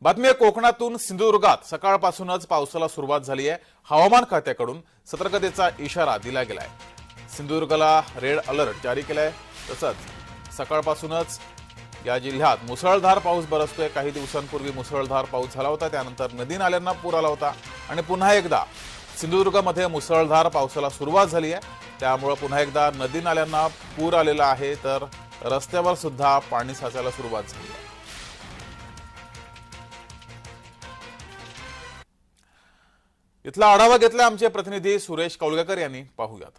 बातमी आहे कोकणातून सिंधुदुर्गात सकाळपासूनच पावसाला सुरुवात झाली आहे। हवामान खात्याकडून सतर्कतेचा इशारा दिला गेलाय। सिंधुदुर्गला रेड अलर्ट जारी केलाय। तसंच सकाळपासूनच या जिल्ह्यात मुसळधार पाऊस बरसतोय। काही दिवसांपूर्वी मुसळधार पाऊस झाला होता, त्यानंतर नदी नाल्यांना पूर आला होता आणि पुन्हा एकदा सिंधुदुर्गमध्ये मुसळधार पावसाला सुरुवात झाली आहे। त्यामुळे पुन्हा एकदा नदी नाल्यांना पूर आलेला आहे, तर रस्त्यावर सुद्धा पाणी साचायला सुरुवात झाली आहे। इथला आढावा घेतला आमचे प्रतिनिधी सुरेश कौलगेकर यांनी। पाहूयात।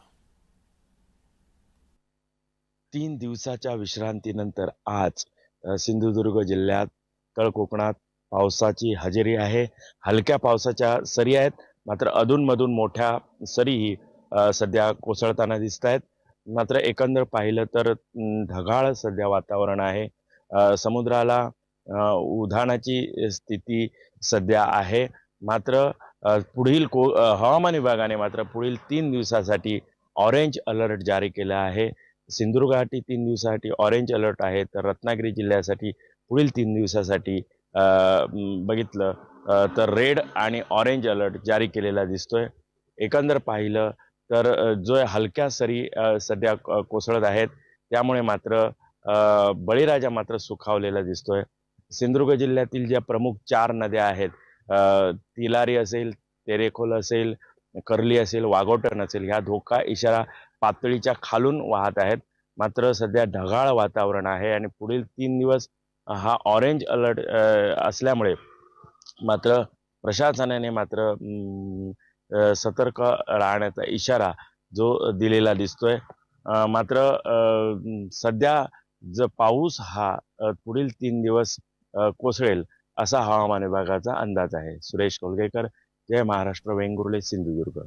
3 दिवसाच्या विश्रांतीनंतर आज सिंधुदुर्ग जिल्ह्यात तळ कोकणात पावसाची हजेरी आहे। हलक्या पावसाच्या सरी आहेत, मात्र अधूनमधून मोठ्या सरीही सध्या कोसळताना दिसत आहेत। मात्र एकंदर पाहिलं तर ढगाळ सध्या वातावरण आहे। समुद्राला उधाणाची स्थिती सध्या आहे। मात्र पुढील हवामान विभागाने मात्र पुढील 3 दिवसासाठी ऑरेंज अलर्ट जारी केला आहे। सिंधुदुर्गासाठी 3 दिवसासाठी ऑरेंज अलर्ट आहे, तर रत्नागिरी जिल्ह्यासाठी पुढील 3 दिवसासाठी बघितलं तर रेड आणि ऑरेंज अलर्ट जारी केलेला दिसतोय। एकंदर पाहिलं तर जो हलक्या सरी सध्या कोसळत आहेत, त्यामुळे मात्र बळीराजा मात्र सुखावलेला दिसतोय। सिंधुदुर्ग जिल्ह्यातील ज्या प्रमुख 4 नद्या आहेत, तिलारी असेल, तेरेखोल असेल, कर्ली असेल, वाघोटण असेल, ह्या धोका इशारा पातळीच्या खालून वाहत आहेत। मात्र सध्या ढगाळ वातावरण आहे आणि पुढील 3 दिवस हा ऑरेंज अलर्ट असल्यामुळे मात्र प्रशासनाने मात्र सतर्क राहण्याचा इशारा जो दिलेला दिसतोय। मात्र सध्या जो पाऊस हा पुढील 3 दिवस कोसळेल असा हवामान विभागाचा अंदाज आहे। सुरेश कौलगेकर, जय महाराष्ट्र, वेंगुर्ले, सिंधुदुर्ग।